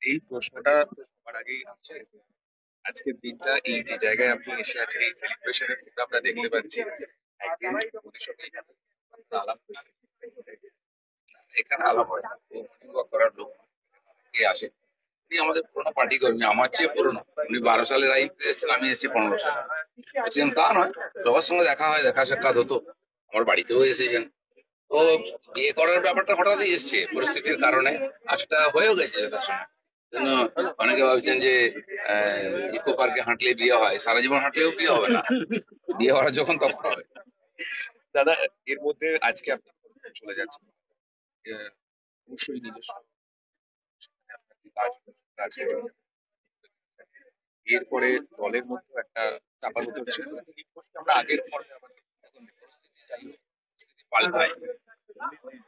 এই প্রশ্নটা তো সবার আগেই আসে। আজকের দিনটা এই যে জায়গায় আপনি এসে আছেন এই সেলিব্রেশনের প্রোগ্রামটা দেখতে পাচ্ছি, একদিন মোদির সঙ্গে এখানে আলাপ হয়েছে। এখানে আলাপ হয় না, ও মর্নিং ওয়াক করার লোক কে আসে। উনি আমাদের পুরোনো পার্টি কর্মী, আমার চেয়ে পুরোনো। উনি 12 সালের আইতে এসেছেন, আমি এসেছি 15 সালে। এসেছেন তা নয়, সবার সঙ্গে দেখা হয়, দেখা সাক্ষাৎ হতো। আমার বাড়িতেও এসেছেন। তো বিয়ে করার ব্যাপারটা হঠাৎই এসছে পরিস্থিতির কারণে, আর সেটা হয়েও গেছে যথাসময়। জন্য অনেকে ভাবছেন যে ইকো পার্কে হাঁটলে বিয়ে হয়, সারা জীবন হাঁটলেও বিয়ে হবে না, বিয়ে হওয়ার যখন তখন হবে। দাদা, এর মধ্যে আজকে আপনি চলে যাচ্ছেন, অবশ্যই নিজস্ব আপনার যে কাজ আছে, এরপরে দলের মধ্যে একটা চাপানুতর ছিল। আমরা আগের পর্বে আবার এখন পরিস্থিতি যাই হোক, পরিস্থিতি পাল্টায়,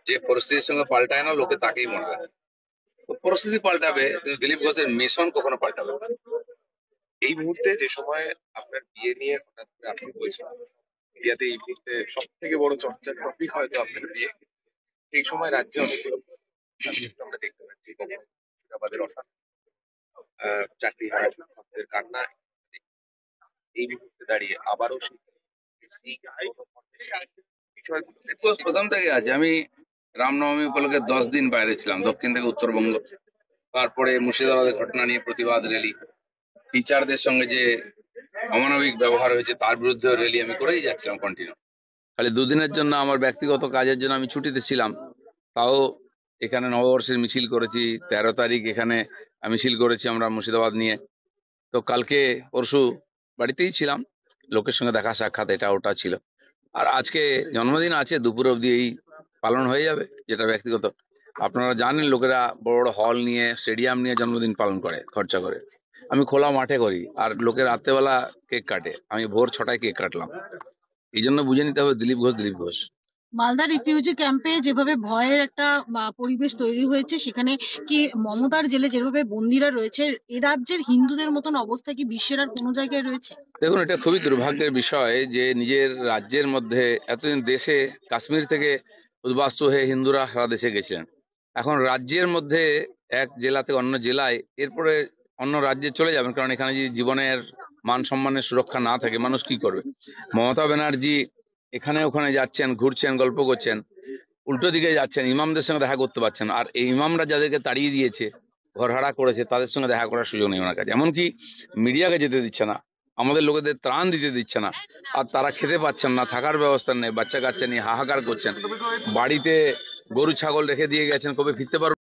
যে পরিস্থিতির সঙ্গে পাল্টায় না লোকে তাকেই মনে রাখে। তো পরিস্থিতি পাল্টাবে কিন্তু দিলীপ ঘোষের মিশন কখনো পাল্টাবে না। এই মুহূর্তে যে সময় আপনার বিয়ে নিয়ে হঠাৎ করে আপনি বলছেন, ইন্ডিয়াতে এই মুহূর্তে সব থেকে বড় চর্চার টপিক হয়তো আপনার বিয়ে। এই সময় রাজ্যে অনেকগুলো সাবজেক্ট আমরা দেখতে পাচ্ছি, কখনো মুর্শিদাবাদের অশান্তি, চাকরি হারা শিক্ষকদের কান্না। এই মুহূর্তে দাঁড়িয়ে আবারও প্রথম থেকে আছে। আমি রামনবমী উপলক্ষে 10 দিন বাইরে ছিলাম, দক্ষিণ থেকে উত্তরবঙ্গ। তারপরে মুর্শিদাবাদের ঘটনা নিয়ে প্রতিবাদ র্যালি, টিচারদের সঙ্গে যে অমানবিক ব্যবহার হয়েছে তার বিরুদ্ধে র্যালি আমি করেই যাচ্ছিলাম কন্টিনিউ। খালি দুদিনের জন্য আমার ব্যক্তিগত কাজের জন্য আমি ছুটিতে ছিলাম, তাও এখানে নববর্ষের মিছিল করেছি। 13 তারিখ এখানে মিছিল করেছি আমরা মুর্শিদাবাদ নিয়ে। তো কালকে পরশু বাড়িতেই ছিলাম, লোকের সঙ্গে দেখা সাক্ষাৎ এটা ওটা ছিল। আর আজকে জন্মদিন আছে, দুপুর অবধি এই পালন হয়ে যাবে, যেটা ব্যক্তিগত। আপনারা জানেন লোকেরা বড় বড় হল নিয়ে, স্টেডিয়াম নিয়ে জন্মদিন পালন করে, খরচা করে। আমি খোলা মাঠে করি, আর লোকের রাত্রেবেলা কেক কাটে, আমি ভোর 6টায় কেক কাটলাম। এই জন্য বুঝে নিতে হবে দিলীপ ঘোষ দিলীপ ঘোষ। মালদা রিফিউজি ক্যাম্পে যেভাবে ভয়ের একটা পরিবেশ তৈরি হয়েছে, সেখানে কি মমতার জেলে যেভাবে বন্দীরা রয়েছে, এ রাজ্যের হিন্দুদের মতন অবস্থা কি বিশ্বের আর কোনো জায়গায় রয়েছে? দেখুন, এটা খুবই দুর্ভাগ্যের বিষয় যে নিজের রাজ্যের মধ্যে এতদিন দেশে কাশ্মীর থেকে উদ্বাস্তু হয়ে হিন্দুরা সারা দেশে গেছিলেন। এখন রাজ্যের মধ্যে এক জেলা থেকে অন্য জেলায়, এরপরে অন্য রাজ্যে চলে যাবেন, কারণ এখানে যদি জীবনের মান সম্মানের সুরক্ষা না থাকে মানুষ কি করবে। মমতা ব্যানার্জি এখানে ওখানে যাচ্ছেন, ঘুরছেন, গল্প করছেন, উল্টো দিকে যাচ্ছেন, ইমামদের সঙ্গে দেখা করতে পারছেন। আর এই ইমামরা যাদেরকে তাড়িয়ে দিয়েছে, ঘরহারা করেছে, তাদের সঙ্গে দেখা করার সুযোগ নেই ওনার কাছে। এমনকি মিডিয়াকে যেতে দিচ্ছে না, আমাদের লোকেদের ত্রাণ দিতে দিচ্ছে না। আর তারা খেতে পাচ্ছেন না, থাকার ব্যবস্থা নেই, বাচ্চা কাচ্চা নিয়ে হাহাকার করছেন। বাড়িতে গরু ছাগল রেখে দিয়ে গেছেন, কবে ফিরতে পারবেন